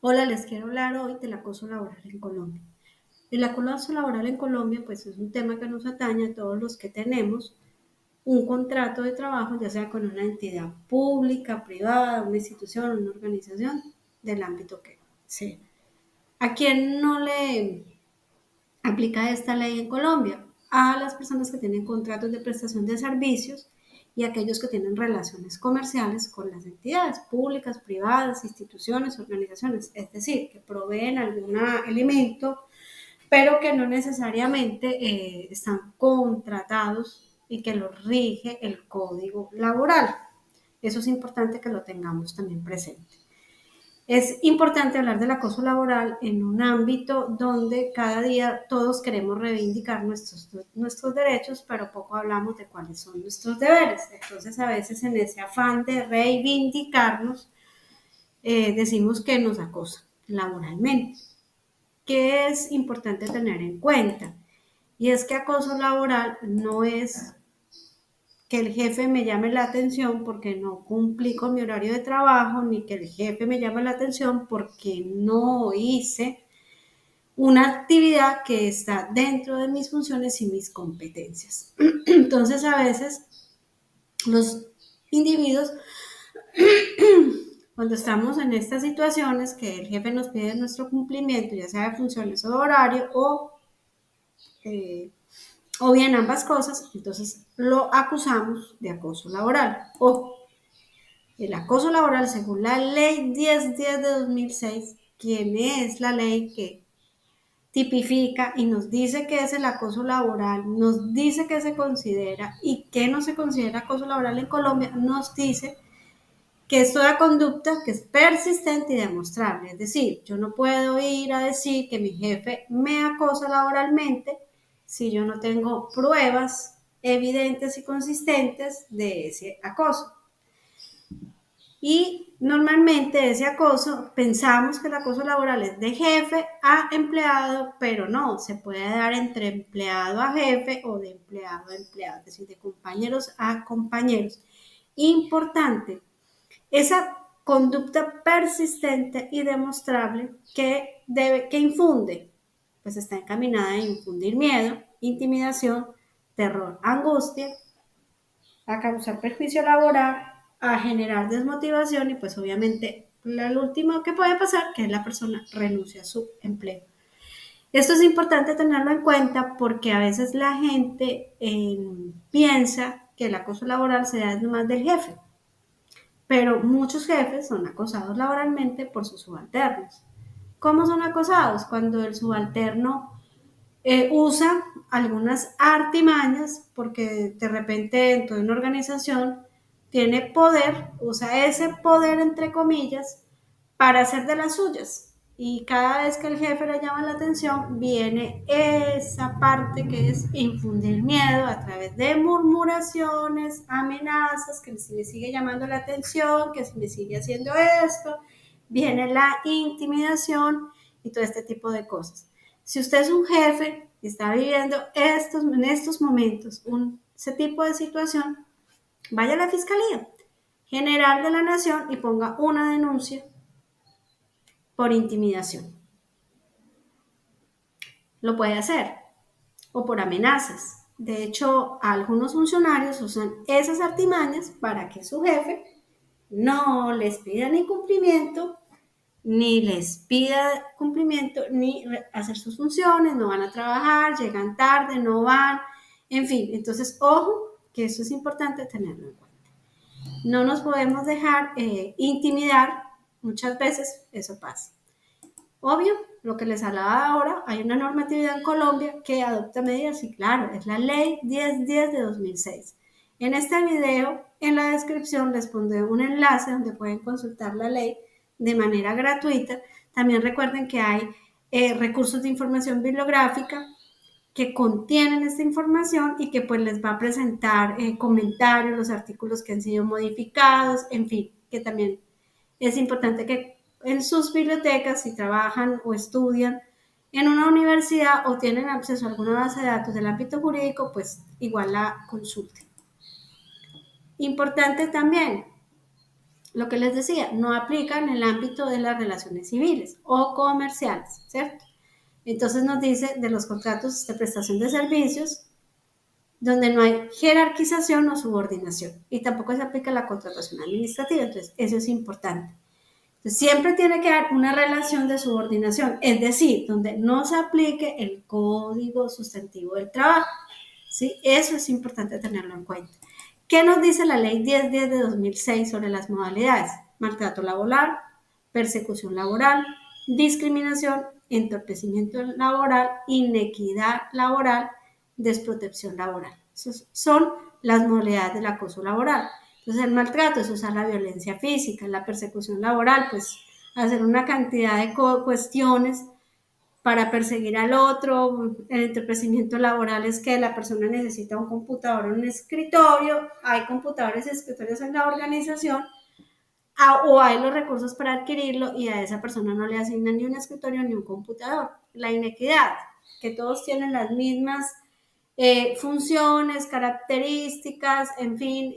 Hola, les quiero hablar hoy del acoso laboral en Colombia. El acoso laboral en Colombia, pues es un tema que nos atañe a todos los que tenemos un contrato de trabajo, ya sea con una entidad pública, privada, una institución, una organización del ámbito que sea. ¿A quién no le aplica esta ley en Colombia? A las personas que tienen contratos de prestación de servicios y aquellos que tienen relaciones comerciales con las entidades públicas, privadas, instituciones, organizaciones, es decir, que proveen algún elemento, pero que no necesariamente están contratados y que los rige el código laboral. Eso es importante que lo tengamos también presente. Es importante hablar del acoso laboral en un ámbito donde cada día todos queremos reivindicar nuestros derechos, pero poco hablamos de cuáles son nuestros deberes. Entonces, a veces en ese afán de reivindicarnos, decimos que nos acosan laboralmente. ¿Qué es importante tener en cuenta? Y es que acoso laboral no es que el jefe me llame la atención porque no cumplí con mi horario de trabajo, ni que el jefe me llame la atención porque no hice una actividad que está dentro de mis funciones y mis competencias. Entonces, a veces los individuos, cuando estamos en estas situaciones que el jefe nos pide nuestro cumplimiento, ya sea de funciones o de horario, eh, o bien ambas cosas, entonces lo acusamos de acoso laboral. Ojo, el acoso laboral, según la ley 1010 de 2006, ¿quién es la ley que tipifica y nos dice qué es el acoso laboral, nos dice qué se considera y qué no se considera acoso laboral en Colombia? Nos dice que es toda conducta que es persistente y demostrable. Es decir, yo no puedo ir a decir que mi jefe me acosa laboralmente si yo no tengo pruebas evidentes y consistentes de ese acoso. Y normalmente ese acoso, pensamos que el acoso laboral es de jefe a empleado, pero no, se puede dar entre empleado a jefe o de empleado a empleado, es decir, de compañeros a compañeros. Importante, esa conducta persistente y demostrable que infunde, pues está encaminada a infundir miedo, intimidación, terror, angustia, a causar perjuicio laboral, a generar desmotivación y pues obviamente lo último que puede pasar que es la persona renuncia a su empleo. Esto es importante tenerlo en cuenta porque a veces la gente piensa que el acoso laboral se da más del jefe, pero muchos jefes son acosados laboralmente por sus subalternos. ¿Cómo son acosados? Cuando el subalterno usa algunas artimañas, porque de repente dentro de una organización tiene poder, usa ese poder entre comillas para hacer de las suyas. Y cada vez que el jefe le llama la atención, viene esa parte que es infundir miedo a través de murmuraciones, amenazas, que si me sigue llamando la atención, que si me sigue haciendo esto, viene la intimidación y todo este tipo de cosas. Si usted es un jefe y está viviendo en estos momentos ese tipo de situación, vaya a la Fiscalía General de la Nación y ponga una denuncia por intimidación. Lo puede hacer. O por amenazas. De hecho, algunos funcionarios usan esas artimañas para que su jefe no les pida ni cumplimiento, ni les pida cumplimiento, ni hacer sus funciones, no van a trabajar, llegan tarde, no van, en fin. Entonces, ojo, que eso es importante tenerlo en cuenta. No nos podemos dejar intimidar, muchas veces eso pasa. Obvio, lo que les hablaba ahora, hay una normatividad en Colombia que adopta medidas y claro, es la ley 1010 de 2006. En este video, en la descripción, les pondré un enlace donde pueden consultar la ley de manera gratuita. También recuerden que hay recursos de información bibliográfica que contienen esta información y que pues les va a presentar comentarios, los artículos que han sido modificados, en fin, que también es importante que en sus bibliotecas, si trabajan o estudian en una universidad o tienen acceso a alguna base de datos del ámbito jurídico, pues igual la consulten. Importante también, lo que les decía, no aplica en el ámbito de las relaciones civiles o comerciales, ¿cierto? Entonces nos dice de los contratos de prestación de servicios, donde no hay jerarquización o subordinación, y tampoco se aplica la contratación administrativa, entonces eso es importante. Entonces, siempre tiene que haber una relación de subordinación, es decir, donde no se aplique el código sustantivo del trabajo, ¿sí? Eso es importante tenerlo en cuenta. ¿Qué nos dice la ley 1010 de 2006 sobre las modalidades? Maltrato laboral, persecución laboral, discriminación, entorpecimiento laboral, inequidad laboral, desprotección laboral. Esas son las modalidades del acoso laboral. Entonces, el maltrato es usar la violencia física, la persecución laboral, pues hacer una cantidad de cuestiones para perseguir al otro. El entorpecimiento laboral es que la persona necesita un computador o un escritorio, hay computadores y escritorios en la organización, o hay los recursos para adquirirlo y a esa persona no le asignan ni un escritorio ni un computador. La inequidad, que todos tienen las mismas funciones, características, en fin,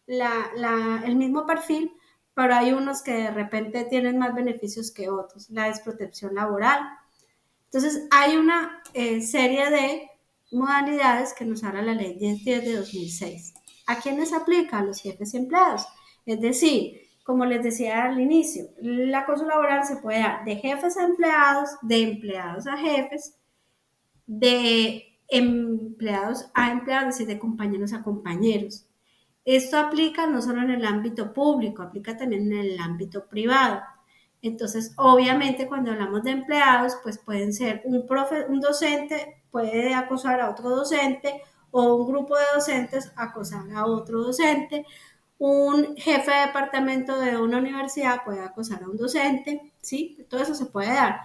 el mismo perfil, pero hay unos que de repente tienen más beneficios que otros. La desprotección laboral. Entonces, hay una serie de modalidades que nos habla la ley 1010 de 2006. ¿A quiénes aplica? A los jefes y empleados. Es decir, como les decía al inicio, el acoso laboral se puede dar de jefes a empleados, de empleados a jefes, de empleados a empleados, es decir, de compañeros a compañeros. Esto aplica no solo en el ámbito público, aplica también en el ámbito privado. Entonces, obviamente, cuando hablamos de empleados, pues pueden ser un docente puede acosar a otro docente, o un grupo de docentes acosar a otro docente, un jefe de departamento de una universidad puede acosar a un docente, ¿sí? Todo eso se puede dar.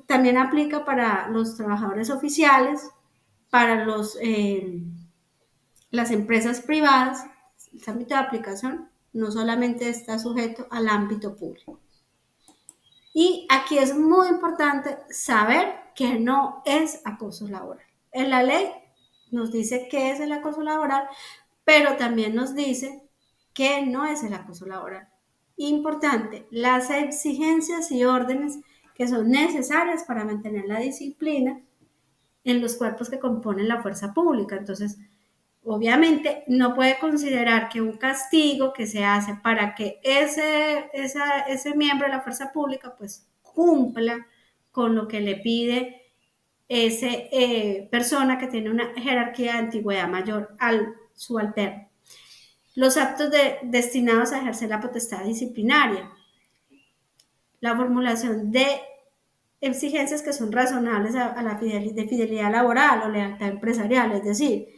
También aplica para los trabajadores oficiales, para las empresas privadas. El ámbito de aplicación no solamente está sujeto al ámbito público. Y aquí es muy importante saber que no es acoso laboral. En la ley nos dice qué es el acoso laboral, pero también nos dice que no es el acoso laboral. Importante, las exigencias y órdenes que son necesarias para mantener la disciplina en los cuerpos que componen la fuerza pública. Entonces, obviamente no puede considerar que un castigo que se hace para que ese miembro de la fuerza pública pues cumpla con lo que le pide esa persona que tiene una jerarquía de antigüedad mayor al subalterno. Los actos destinados a ejercer la potestad disciplinaria. La formulación de exigencias que son razonables a la fidelidad laboral o lealtad empresarial, es decir,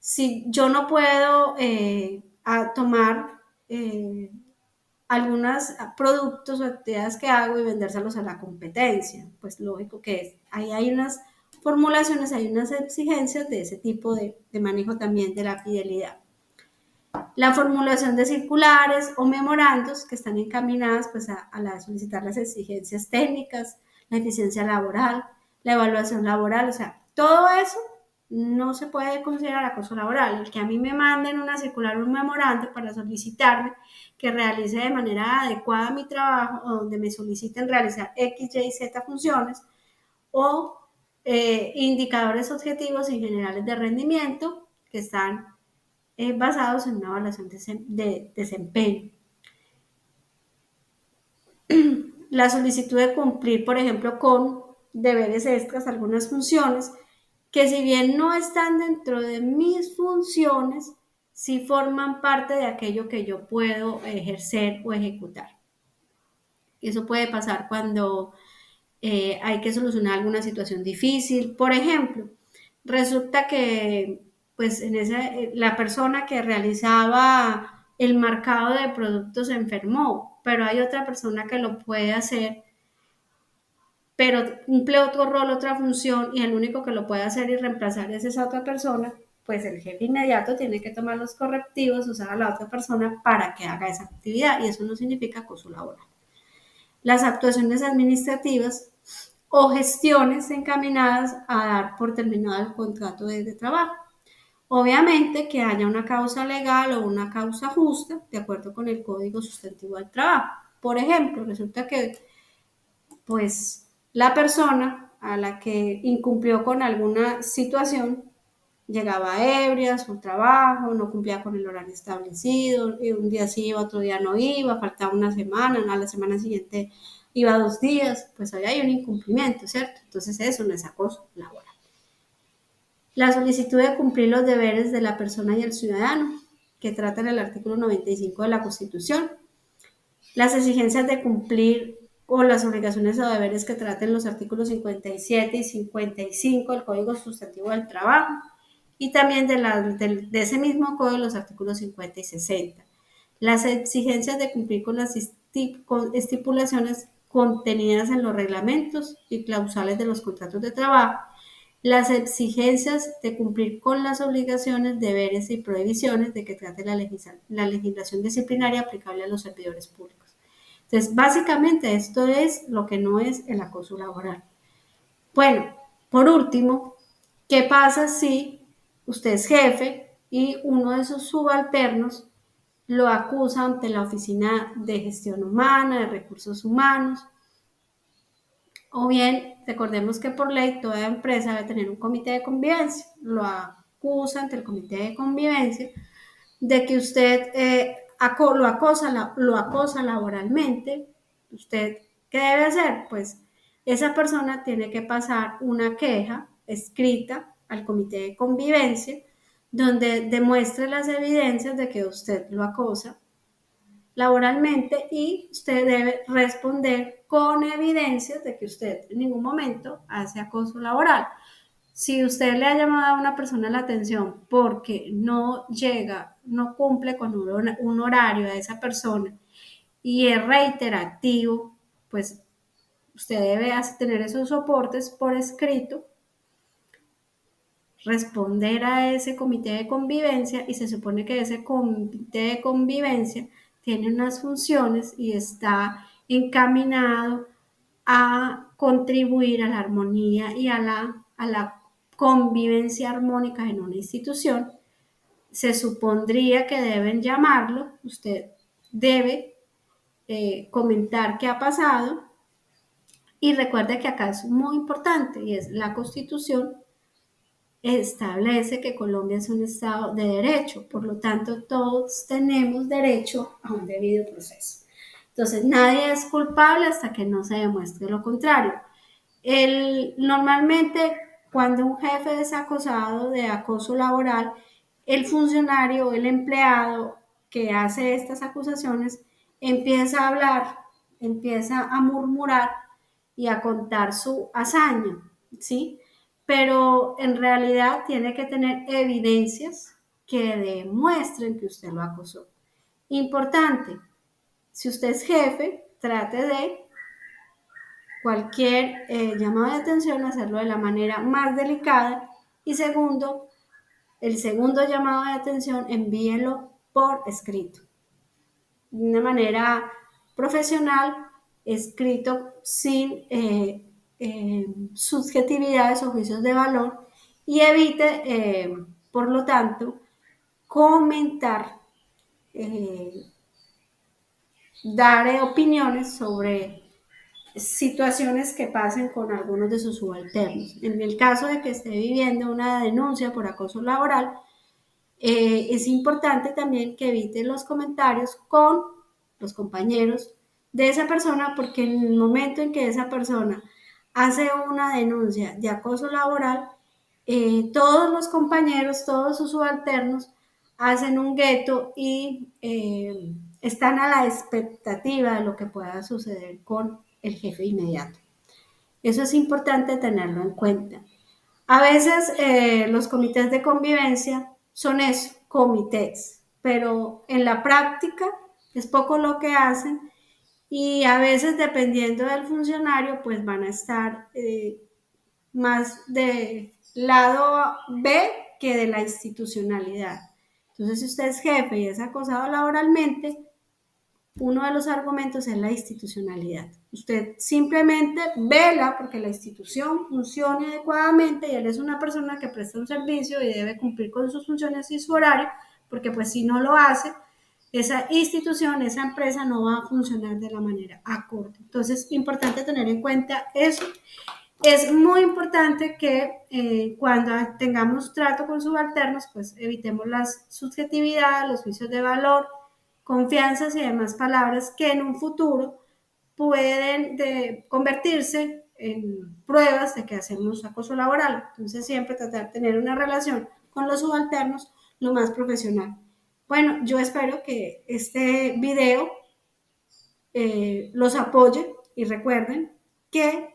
si yo no puedo tomar algunos productos o actividades que hago y vendérselos a la competencia, pues lógico que es. Ahí hay unas formulaciones, hay unas exigencias de ese tipo de manejo también de la fidelidad. La formulación de circulares o memorandos que están encaminadas pues, a solicitar las exigencias técnicas, la eficiencia laboral, la evaluación laboral, o sea, todo eso no se puede considerar acoso laboral. El que a mí me manden una circular o un memorando para solicitarme que realice de manera adecuada mi trabajo, o donde me soliciten realizar X, Y, Z funciones, o indicadores objetivos y generales de rendimiento que están basados en una evaluación de desempeño. La solicitud de cumplir, por ejemplo, con deberes extras, algunas funciones que si bien no están dentro de mis funciones, sí forman parte de aquello que yo puedo ejercer o ejecutar. Eso puede pasar cuando hay que solucionar alguna situación difícil. Por ejemplo, resulta que pues la persona que realizaba el marcado de productos se enfermó, pero hay otra persona que lo puede hacer, pero cumple otro rol, otra función, y el único que lo puede hacer y reemplazar es esa otra persona. Pues el jefe inmediato tiene que tomar los correctivos, usar a la otra persona para que haga esa actividad, y eso no significa acoso laboral. Las actuaciones administrativas o gestiones encaminadas a dar por terminado el contrato de trabajo. Obviamente que haya una causa legal o una causa justa de acuerdo con el Código Sustantivo del Trabajo. Por ejemplo, resulta que pues la persona a la que incumplió con alguna situación llegaba ebria a su trabajo, no cumplía con el horario establecido, y un día sí iba, otro día no iba, faltaba una semana, a la semana siguiente iba 2 días, pues ahí hay un incumplimiento, ¿cierto? Entonces eso no es acoso laboral. La solicitud de cumplir los deberes de la persona y el ciudadano, que trata en el artículo 95 de la Constitución. Las exigencias de cumplir o las obligaciones o deberes que traten los artículos 57 y 55 del Código Sustantivo del Trabajo y también de ese mismo código los artículos 50 y 60. Las exigencias de cumplir con las estipulaciones contenidas en los reglamentos y clausales de los contratos de trabajo, las exigencias de cumplir con las obligaciones, deberes y prohibiciones de que trate la legislación disciplinaria aplicable a los servidores públicos. Entonces, básicamente esto es lo que no es el acoso laboral. Bueno, por último, ¿qué pasa si usted es jefe y uno de sus subalternos lo acusa ante la Oficina de Gestión Humana, de Recursos Humanos? O bien, recordemos que por ley toda empresa debe tener un comité de convivencia. Lo acusa ante el comité de convivencia de que usted lo acosa laboralmente. ¿Usted qué debe hacer? Pues esa persona tiene que pasar una queja escrita al comité de convivencia donde demuestre las evidencias de que usted lo acosa laboralmente y usted debe responder con evidencias de que usted en ningún momento hace acoso laboral. Si usted le ha llamado a una persona la atención porque no llega, no cumple con un horario de esa persona y es reiterativo, pues usted debe tener esos soportes por escrito, responder a ese comité de convivencia y se supone que ese comité de convivencia tiene unas funciones y está encaminado a contribuir a la armonía y a la convivencia armónica en una institución. Se supondría que deben llamarlo, usted debe comentar qué ha pasado y recuerde que acá es muy importante y es la Constitución establece que Colombia es un estado de derecho, por lo tanto todos tenemos derecho a un debido proceso. Entonces nadie es culpable hasta que no se demuestre lo contrario. Normalmente cuando un jefe es acosado de acoso laboral, el funcionario o el empleado que hace estas acusaciones empieza a hablar, empieza a murmurar y a contar su hazaña, ¿sí? Pero en realidad tiene que tener evidencias que demuestren que usted lo acosó. Importante, si usted es jefe, trate de cualquier llamado de atención hacerlo de la manera más delicada y segundo, el segundo llamado de atención envíelo por escrito, de una manera profesional, escrito sin subjetividades o juicios de valor y evite, por lo tanto, comentar, eh, dar opiniones sobre situaciones que pasen con algunos de sus subalternos. En el caso de que esté viviendo una denuncia por acoso laboral, es importante también que evite los comentarios con los compañeros de esa persona, porque en el momento en que esa persona hace una denuncia de acoso laboral, todos los compañeros, todos sus subalternos hacen un gueto y están a la expectativa de lo que pueda suceder con el jefe inmediato. Eso es importante tenerlo en cuenta. A veces los comités de convivencia son eso, comités, pero en la práctica es poco lo que hacen y a veces dependiendo del funcionario pues van a estar más de lado B que de la institucionalidad. Entonces si usted es jefe y es acosado laboralmente, uno de los argumentos es la institucionalidad. Usted simplemente vela porque la institución funcione adecuadamente y él es una persona que presta un servicio y debe cumplir con sus funciones y su horario, porque pues si no lo hace, esa institución, esa empresa no va a funcionar de la manera acorde. Entonces, importante tener en cuenta eso. Es muy importante que cuando tengamos trato con subalternos, pues evitemos las subjetividades, los juicios de valor, confianzas y demás palabras que en un futuro pueden convertirse en pruebas de que hacemos acoso laboral. Entonces, siempre tratar de tener una relación con los subalternos lo más profesional. Bueno, yo espero que este video los apoye y recuerden que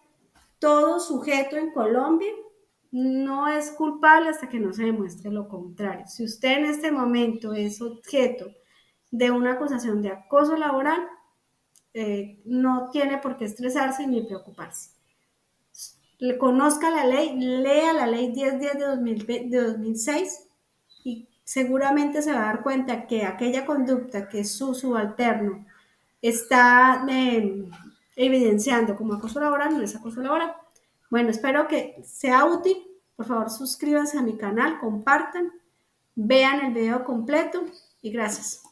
todo sujeto en Colombia no es culpable hasta que no se demuestre lo contrario. Si usted en este momento es objeto de una acusación de acoso laboral, no tiene por qué estresarse ni preocuparse. Le conozca la ley, lea la ley 1010 de 2006 y seguramente se va a dar cuenta que aquella conducta que su subalterno está evidenciando como acoso laboral no es acoso laboral. Bueno, espero que sea útil. Por favor, suscríbanse a mi canal, compartan, vean el video completo y gracias.